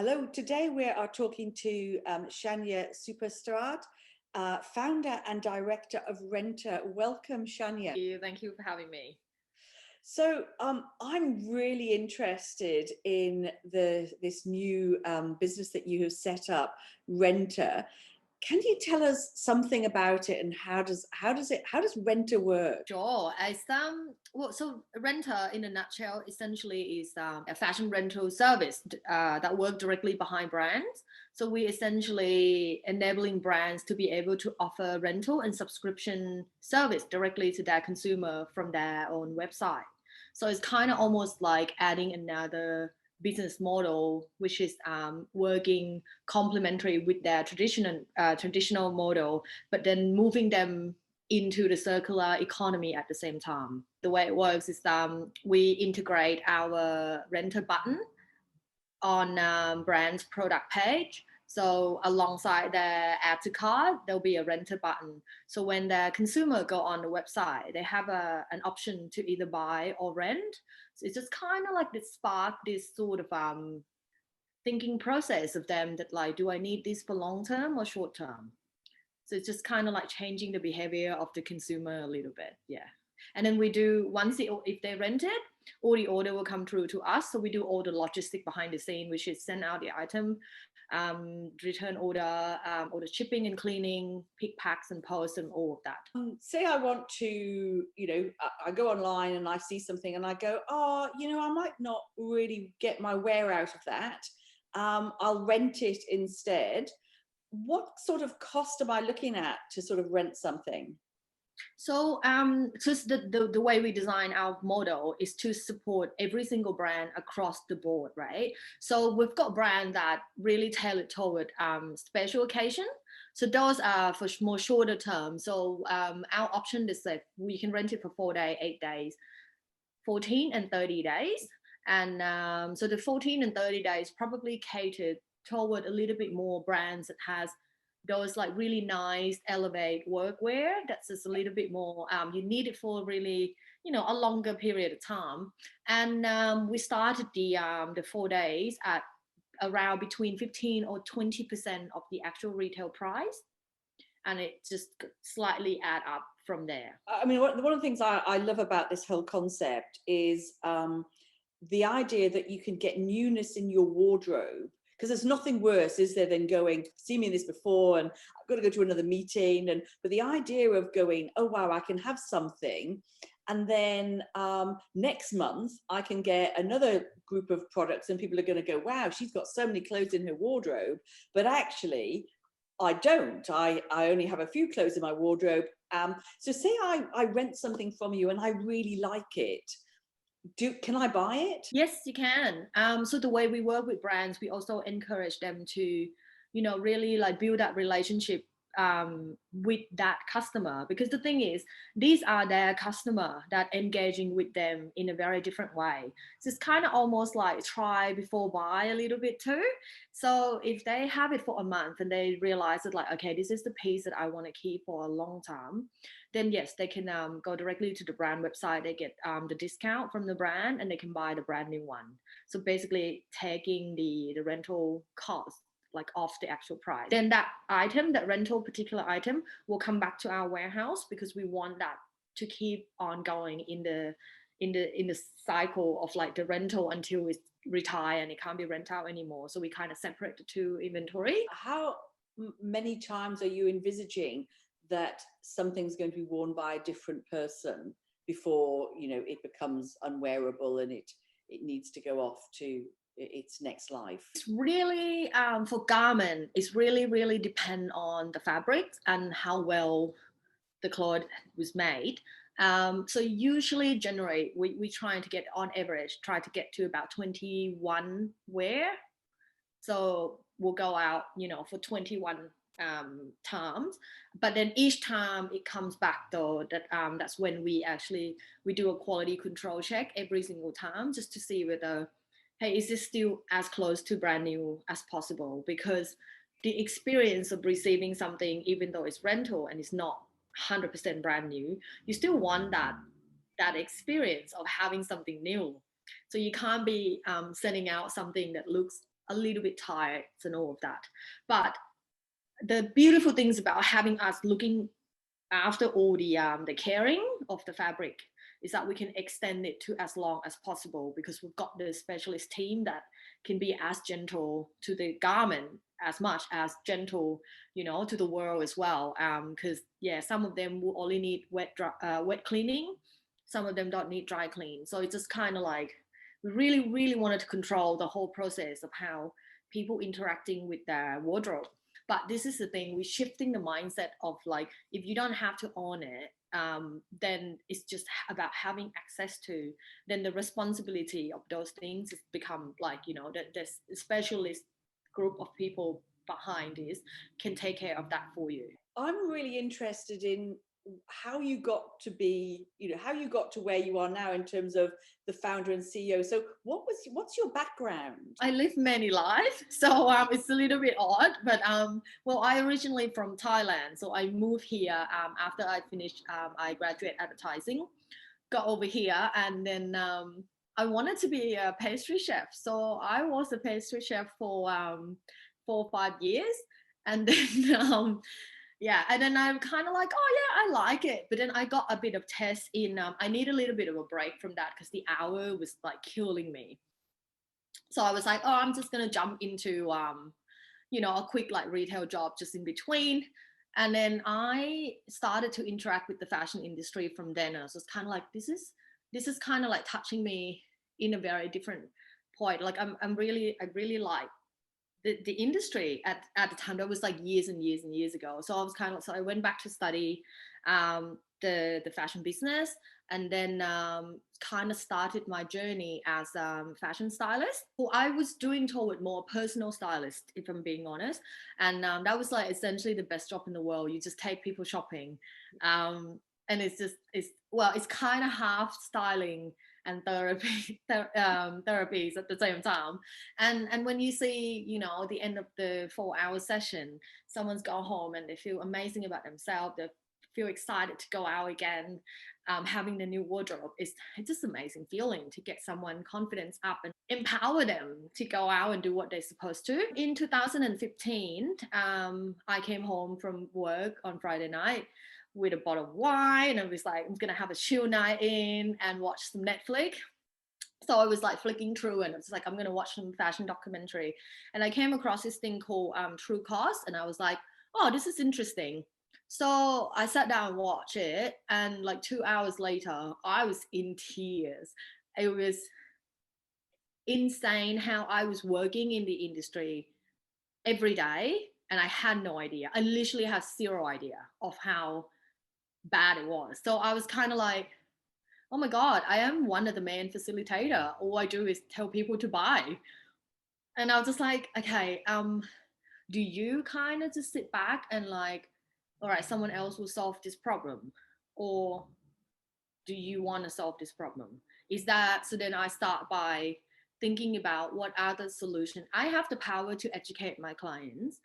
Hello, today we are talking to Shanya Suppasiritad, founder and director of Rentr. Welcome, Shanya. Thank you for having me. So I'm really interested in this new business that you have set up, Rentr. Can you tell us something about it and how does Rentr work? Sure. So Rentr in a nutshell essentially is a fashion rental service that work directly behind brands. So we essentially enabling brands to be able to offer rental and subscription service directly to their consumer from their own website. So it's kind of almost like adding another business model, which is working complementary with their traditional model, but then moving them into the circular economy at the same time. The way it works is we integrate our renter button on brand's product page. So alongside their add to cart, there'll be a renter button. So when the consumer go on the website, they have an option to either buy or rent. So it's just kind of like this spark, this sort of thinking process of them that like, do I need this for long term or short term? So it's just kind of like changing the behavior of the consumer a little bit. Yeah. And then we do if they rent it, all the order will come through to us. So we do all the logistic behind the scene, which is send out the item, return order, all the shipping and cleaning, pick, packs and post and all of that. Say I want to, I go online and I see something and I go, oh, I might not really get my wear out of that. I'll rent it instead. What sort of cost am I looking at to sort of rent something? So, the way we design our model is to support every single brand across the board, right? So we've got brands that really tailored toward special occasion. So those are for more shorter term. So our option is that we can rent it for 4 days, 8 days, 14 and 30 days. And so the 14 and 30 days probably catered toward a little bit more brands that has those like really nice elevate workwear that's just a little bit more you need it for really a longer period of time. And we started the 4 days at around between 15 or 20% of the actual retail price, and it just slightly add up from there. I mean, one of the things I love about this whole concept is the idea that you can get newness in your wardrobe, because there's nothing worse, is there, than going, see me in this before and I've got to go to another meeting. But the idea of going, oh wow, I can have something, and then next month I can get another group of products and people are going to go, wow, she's got so many clothes in her wardrobe, but actually I don't. I only have a few clothes in my wardrobe. So say I rent something from you and I really like it. Can I buy it? Yes, you can. So the way we work with brands, we also encourage them to, really like build that relationship with that customer, because the thing is, these are their customer that engaging with them in a very different way. So it's kind of almost like try before buy a little bit too. So if they have it for a month and they realize that like, okay, this is the piece that I want to keep for a long time, then yes, they can go directly to the brand website. They get the discount from the brand and they can buy the brand new one. So basically taking the rental cost like off the actual price. Then that particular item will come back to our warehouse, because we want that to keep on going in the cycle of like the rental until it's retire and it can't be rent out anymore. So we kind of separate the two inventory. How many times are you envisaging that something's going to be worn by a different person before it becomes unwearable and it needs to go off to its next life? It's really for garment, it's really depend on the fabric and how well the cloth was made. So usually generally we trying to get on average try to get to about 21 wear. So we'll go out for 21 times, but then each time it comes back though that that's when we do a quality control check every single time, just to see whether, hey, is this still as close to brand new as possible? Because the experience of receiving something, even though it's rental and it's not 100% brand new, you still want that experience of having something new. So you can't be sending out something that looks a little bit tired and all of that. But the beautiful things about having us looking after all the caring of the fabric is that we can extend it to as long as possible, because we've got the specialist team that can be as gentle to the garment as much as gentle, to the world as well. Because some of them will only need wet cleaning, some of them don't need dry clean. So it's just kind of like we really, really wanted to control the whole process of how people interacting with their wardrobe. But this is the thing, we're shifting the mindset of like, if you don't have to own it, then it's just about having access to, then the responsibility of those things has become like, there's a specialist group of people behind this can take care of that for you. I'm really interested in how you got to be, how you got to where you are now in terms of the founder and CEO. So what's your background? I live many lives, so it's a little bit odd, but well, I originally from Thailand, so I moved here after I finished, I graduate advertising, got over here, and then I wanted to be a pastry chef. So I was a pastry chef for 4 or 5 years, and then and then I'm kind of like, oh yeah, I like it. But then I got a bit of test in, I need a little bit of a break from that because the hour was like killing me. So I was like, oh, I'm just going to jump into, a quick like retail job just in between. And then I started to interact with the fashion industry from then. And I was just kind of like, this is kind of like touching me in a very different point. Like I really like the industry at the time. That was like years and years and years ago. So I was kind of, so I went back to study the fashion business, and then kind of started my journey as fashion stylist. Well, I was doing toward more personal stylist, if I'm being honest, and that was like essentially the best job in the world. You just take people shopping, and it's kind of half styling and therapies at the same time. And when you see, the end of the 4-hour session, someone's gone home and they feel amazing about themselves, they feel excited to go out again, having the new wardrobe, it's just amazing feeling to get someone confidence up and empower them to go out and do what they're supposed to. In 2015, I came home from work on Friday night with a bottle of wine, and I was like, I'm gonna have a chill night in and watch some Netflix. So I was like flicking through, and it's like, I'm gonna watch some fashion documentary, and I came across this thing called True Cost, and I was like, oh, this is interesting. So I sat down and watched it, and like 2 hours later, I was in tears. It was insane how I was working in the industry every day, and I had no idea. I literally have zero idea of how bad it was. So I was kind of like, oh my God, I am one of the main facilitator. All I do is tell people to buy. And I was just like, okay, do you kind of just sit back and like, all right, someone else will solve this problem? Or do you want to solve this problem? Is that, so then I start by thinking about what are the solutions. I have the power to educate my clients.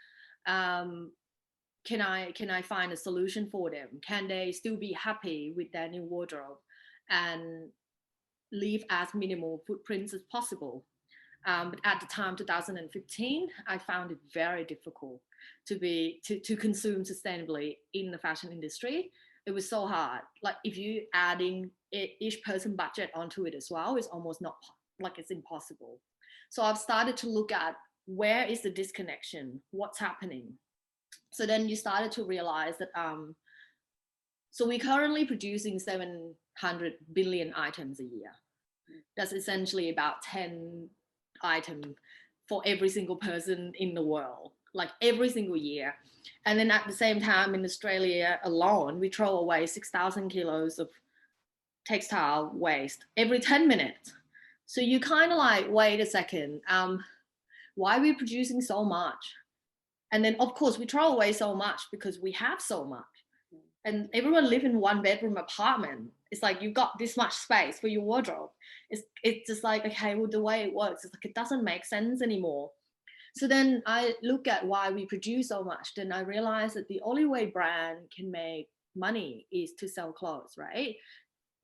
Can I find a solution for them? Can they still be happy with their new wardrobe and leave as minimal footprints as possible? But at the time, 2015, I found it very difficult to consume sustainably in the fashion industry. It was so hard. Like if you adding each person budget onto it as well, it's almost not, like it's impossible. So I've started to look at where is the disconnection, what's happening. So then you started to realize that, so we're currently producing 700 billion items a year. That's essentially about 10 items for every single person in the world, like every single year. And then at the same time in Australia alone, we throw away 6,000 kilos of textile waste every 10 minutes. So you kind of like, wait a second, why are we producing so much? And then of course we throw away so much because we have so much. And everyone live in 1-bedroom apartment. It's like you've got this much space for your wardrobe. It's just like, okay, well, the way it works, it's like it doesn't make sense anymore. So then I look at why we produce so much. Then I realize that the only way brand can make money is to sell clothes, right?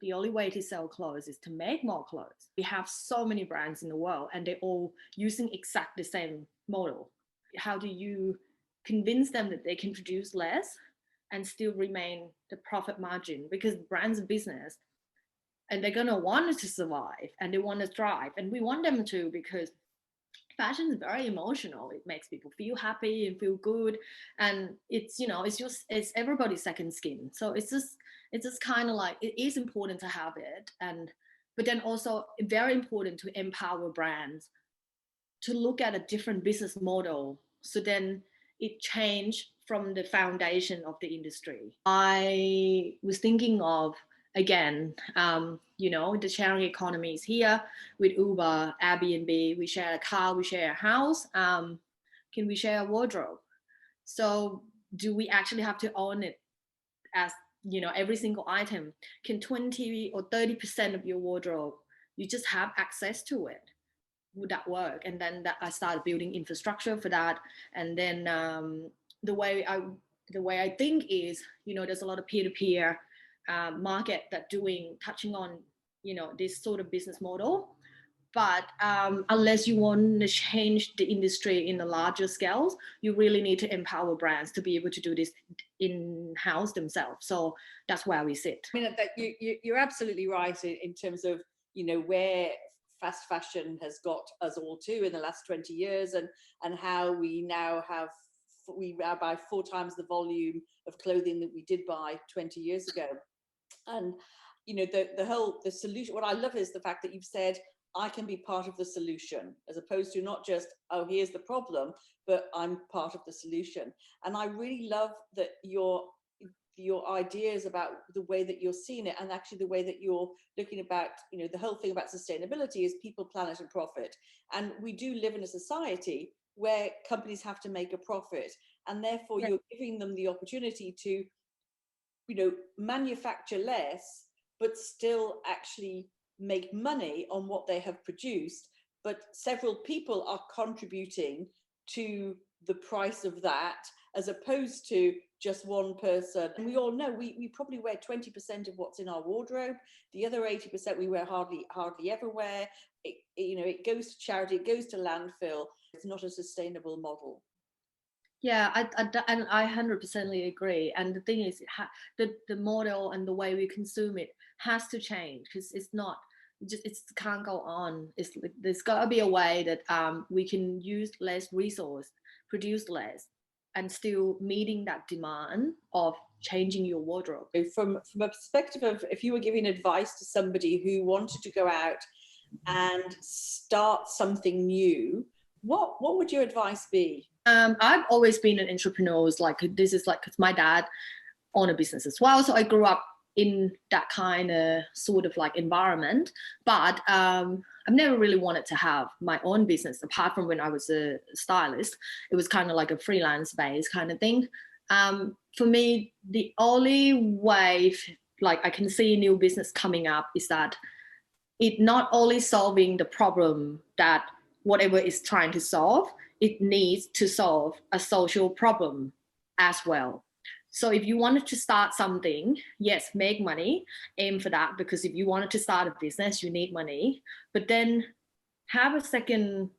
The only way to sell clothes is to make more clothes. We have so many brands in the world and they're all using exactly the same model. How do you convince them that they can produce less and still remain the profit margin? Because brands are business and they're going to want to survive and they want to thrive. And we want them to, because fashion is very emotional. It makes people feel happy and feel good. And it's, it's everybody's second skin. So it's just kind of like, it is important to have it. But then also very important to empower brands to look at a different business model. So then it changed from the foundation of the industry. I was thinking of, again, the sharing economy is here with Uber, Airbnb. We share a car, we share a house. Can we share a wardrobe? So do we actually have to own it as, every single item? Can 20 or 30% of your wardrobe, you just have access to it? Would that work? And then I started building infrastructure for that. And then the way I think is, there's a lot of peer-to-peer market that touching on, this sort of business model. But unless you want to change the industry in a larger scale, you really need to empower brands to be able to do this in-house themselves. So that's where we sit. I mean, that you're absolutely right in terms of, where fast fashion has got us all to in the last 20 years and how we now buy 4 times the volume of clothing that we did buy 20 years ago. And, the solution, what I love is the fact that you've said, I can be part of the solution, as opposed to not just, oh, here's the problem, but I'm part of the solution. And I really love that your ideas about the way that you're seeing it, and actually the way that you're looking about, the whole thing about sustainability is people, planet, and profit. And we do live in a society where companies have to make a profit, and therefore you're giving them the opportunity to, manufacture less, but still actually make money on what they have produced. But several people are contributing to the price of that, as opposed to just one person. And we all know we probably wear 20% of what's in our wardrobe. The other 80% we wear hardly ever wear. It goes to charity, it goes to landfill. It's not a sustainable model. Yeah, and I 100% agree. And the thing is, the model and the way we consume it has to change, because it can't go on. There's got to be a way that we can use less resource, produce less, and still meeting that demand of changing your wardrobe. From a perspective of, if you were giving advice to somebody who wanted to go out and start something new, what would your advice be? I've always been an entrepreneur. Because my dad owned a business as well, so I grew up in that kind of sort of like environment. But I've never really wanted to have my own business, apart from when I was a stylist. It was kind of like a freelance based kind of thing. For me, the only way I can see a new business coming up is that it not only solving the problem that whatever is trying to solve, it needs to solve a social problem as well. So if you wanted to start something, yes, make money, aim for that, because if you wanted to start a business, you need money. But then have a second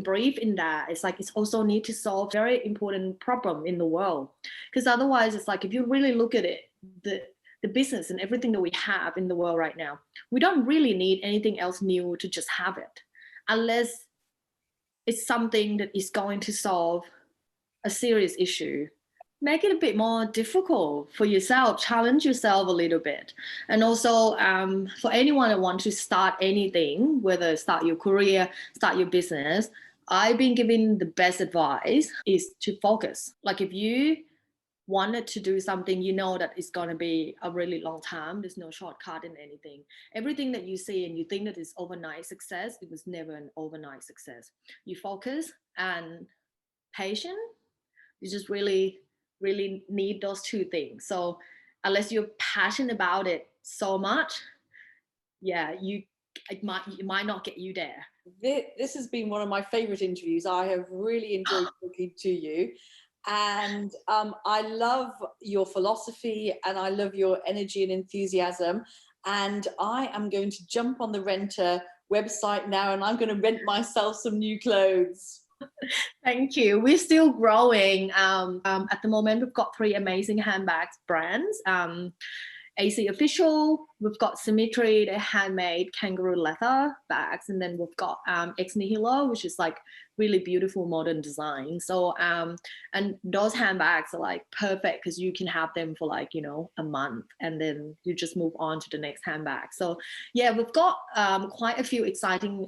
brief in that. It's also need to solve a very important problem in the world. Because otherwise, it's like, if you really look at it, the business and everything that we have in the world right now, we don't really need anything else new to just have it, unless it's something that is going to solve a serious issue. Make it a bit more difficult for yourself, challenge yourself a little bit. And also for anyone that wants to start anything, whether start your career, start your business, I've been given the best advice is to focus. Like, if you wanted to do something, that it's going to be a really long time. There's no shortcut in anything. Everything that you see and you think that is overnight success, it was never an overnight success. You focus and patient. You just really need those two things. So unless you're passionate about it so much, it might not get you there. This has been one of my favorite interviews. I have really enjoyed talking to you. And I love your philosophy and I love your energy and enthusiasm. And I am going to jump on the Rentr website now and I'm going to rent myself some new clothes. Thank you. We're still growing. At the moment, we've got 3 amazing handbags brands. AC Official, we've got Symmetry, the handmade kangaroo leather bags, and then we've got Ex Nihilo, which is like really beautiful modern design. So and those handbags are like perfect because you can have them for like, you know, a month and then you just move on to the next handbag. So yeah, we've got quite a few exciting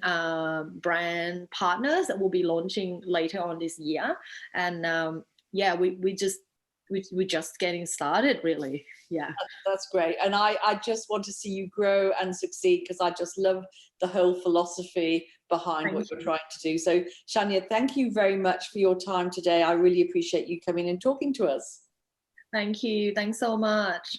brand partners that will be launching later on this year. And yeah, we're just getting started, really. Yeah, that's great. And I just want to see you grow and succeed because I just love the whole philosophy behind what you're trying to do. So Shanya, thank you very much for your time today. I really appreciate you coming and talking to us. Thank you. Thanks so much.